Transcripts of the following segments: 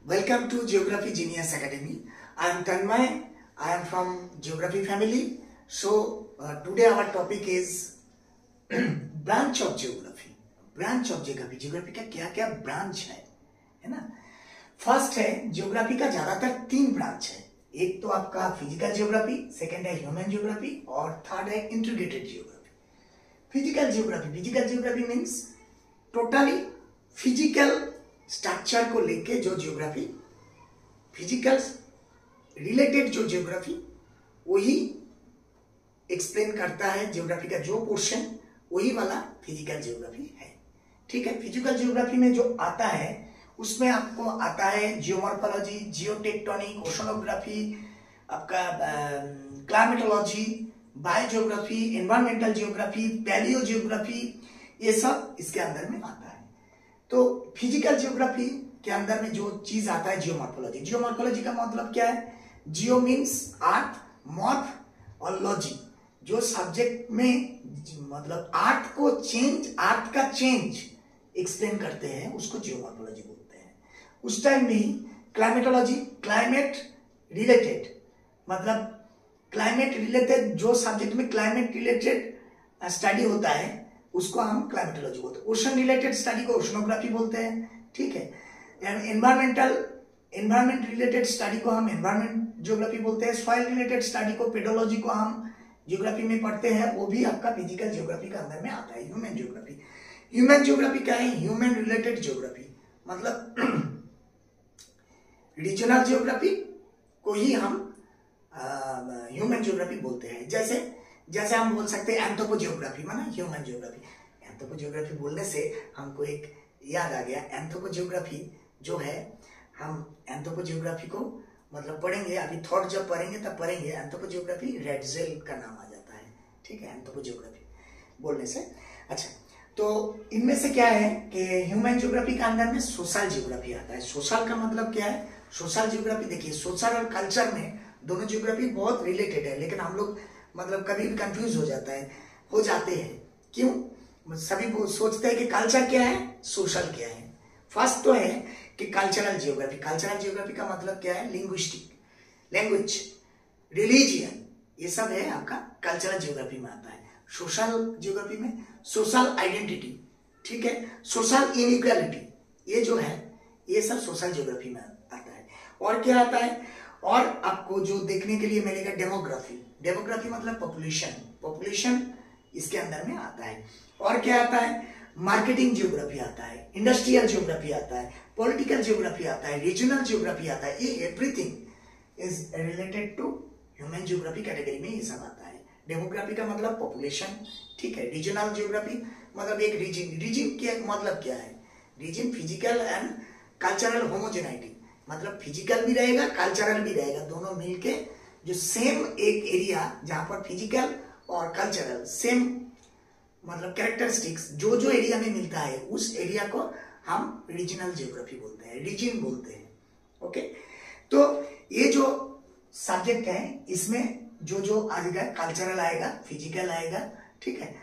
Welcome to Geography Genius Academy. I am Tanmay. I am from Geography family. So today our topic is branch of geography. Branch of geography. Geography का क्या क्या branch है ना? First है geography का ज्यादातर 3 branch है. एक तो आपका फिजिकल ज्योग्राफी, सेकंड है ह्यूमन ज्योग्राफी और थर्ड है integrated geography. Physical geography means totally physical structure को लेके जो ज्योग्राफी, फिजिकल रिलेटेड जो ज्योग्राफी वही एक्सप्लेन करता है. ज्योग्राफी का जो पोर्शन वही वाला फिजिकल ज्योग्राफी है. ठीक है. फिजिकल ज्योग्राफी में जो आता है उसमें आपको आता है जियोमॉर्फोलॉजी, जियोटेक्टोनिक, ओशनोग्राफी, आपका climatology, biogeography, environmental geography, palaeo geography, ये सब इसके अंदर में आता है. तो फिजिकल ज्योग्राफी के अंदर में जो चीज आता है जियोमॉर्फोलॉजी. जियोमॉर्फोलॉजी का मतलब क्या है? जियो मीन्स अर्थ, मॉर्फ और लॉजी. जो सब्जेक्ट में मतलब अर्थ को चेंज, अर्थ का चेंज एक्सप्लेन करते हैं उसको जियोमॉर्फोलॉजी बोलते हैं. उस टाइम में ही क्लाइमेटोलॉजी, क्लाइमेट रिलेटेड, मतलब क्लाइमेट रिलेटेड जो सब्जेक्ट में क्लाइमेट रिलेटेड स्टडी होता है उसको हम क्लाइमेटोलॉजी बोलते हैं. ओशन रिलेटेड स्टडी को ओशनोग्राफी बोलते हैं. ठीक है. एनवायरमेंट रिलेटेड स्टडी को हम एनवायरमेंट ज्योग्राफी बोलते हैं. सॉइल रिलेटेड स्टडी को, पेडोलॉजी को हम ज्योग्राफी में पढ़ते हैं, वो भी आपका फिजिकल ज्योग्राफी के अंदर में आता है. Human geography. ह्यूमन ज्योग्राफी क्या है? ह्यूमन रिलेटेड ज्योग्राफी मतलब रीजनल ज्योग्राफी को ही हम ह्यूमन ज्योग्राफी बोलते हैं. जैसे हम बोल सकते हैं एंथ्रोपोजियोग्राफी माना ह्यूमन ज्योग्राफी. एंथ्रोपोजियोग्राफी बोलने से हमको एक याद आ गया. एंथ्रोपोजियोग्राफी जो है, हम एंथ्रोपोजियोग्राफी को मतलब पढ़ेंगे, अभी थॉट जब पढ़ेंगे तब पढ़ेंगे. एंथ्रोपोजियोग्राफी रेडजेल का नाम आ जाता है. ठीक है. एंथ्रोपोजियोग्राफी बोलने से. अच्छा, तो इनमें से क्या है कि ह्यूमन ज्योग्राफी के अंदर में सोशल ज्योग्राफी आता है. सोशल का मतलब क्या है? सोशल ज्योग्राफी देखिए, सोशल और कल्चर में दोनों ज्योग्राफी बहुत रिलेटेड है, लेकिन हम लोग मतलब कभी भी कंफ्यूज हो जाते हैं. क्यों? सभी को सोचते हैं कि कल्चर क्या है, सोशल क्या है. फर्स्ट तो है कि कल्चरल ज्योग्राफी. कल्चरल ज्योग्राफी का मतलब क्या है? लिंग्विस्टिक, लैंग्वेज, रिलीजियन, ये सब है आपका कल्चरल ज्योग्राफी में आता है. सोशल ज्योग्राफी में सोशल आइडेंटिटी, ठीक है, सोशल इनइक्वालिटी, ये जो है ये सब सोशल ज्योग्राफी में आता है. और क्या आता है? और आपको जो देखने के लिए मिलेगा डेमोग्राफी. डेमोग्राफी मतलब पॉपुलेशन इसके अंदर में आता है. और क्या आता है? मार्केटिंग ज्योग्राफी आता है, इंडस्ट्रियल ज्योग्राफी आता है, पॉलिटिकल ज्योग्राफी आता है, रीजनल ज्योग्राफी आता है. ये everything is related to human geography category में ये सब आता है. डेमोग्राफी का मतलब पॉपुलेशन. ठीक है. रीजनल ज्योग्राफी मतलब एक रीजन के मतलब क्या है? रीजन फिजिकल एंड कल्चरल होमोजेनाइटी, मतलब फिजिकल भी रहेगा, कल्चरल भी रहेगा, दोनों मिलके जो सेम एक एरिया जहां पर फिजिकल और कल्चरल सेम मतलब कैरेक्टरिस्टिक्स जो एरिया में मिलता है उस एरिया को हम रीजनल ज्योग्राफी बोलते हैं, रीजन बोलते हैं. ओके. तो ये जो सब्जेक्ट है इसमें जो आएगा, कल्चरल आएगा, फिजिकल आएगा, ठीक है,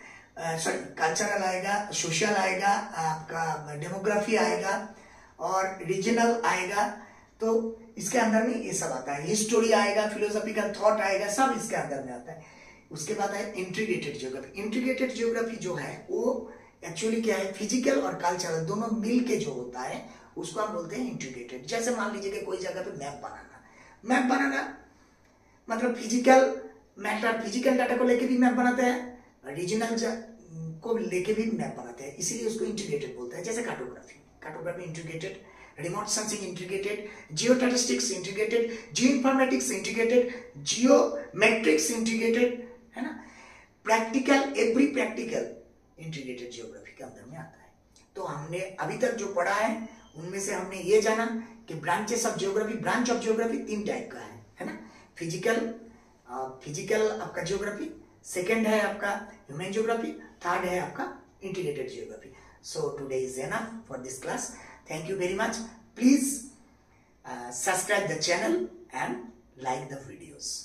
सॉरी कल्चरल आएगा, सोशल आएगा, आपका डेमोग्राफी आएगा और रीजनल आएगा. तो इसके अंदर में ये सब आता है. हिस्टोरी आएगा, फिलोसॉफिकल थॉट आएगा, सब इसके अंदर में आता है. उसके बाद है इंटीग्रेटेड ज्योग्राफी. इंटीग्रेटेड ज्योग्राफी जो है वो एक्चुअली क्या है? फिजिकल और कल्चरल दोनों मिल के जो होता है उसको हम बोलते हैं इंटीग्रेटेड. जैसे मान लीजिए कि कोई जगह पे मैप बनाना मतलब फिजिकल मैटर, फिजिकल डाटा को लेके भी मैप बनाते हैं, रीजनल को लेके भी मैप बनाते हैं, इसीलिए उसको इंटीग्रेटेड बोलते हैं. जैसे cartography integrated, remote sensing integrated, geostatistics integrated, geoinformatics integrated, geometrics integrated, है ना. Practical, every practical integrated geography के अंदर में आता है. तो हमने अभी तक जो पढ़ा है उनमें से हमने ये जाना कि branches of geography, branch of geography 3 type का है ना. फिजिकल आपका ज्योग्राफी, सेकंड है आपका ह्यूमन ज्योग्राफी, थर्ड है आपका integrated geography. So today is enough for this class. Thank you very much. Please subscribe the channel and like the videos.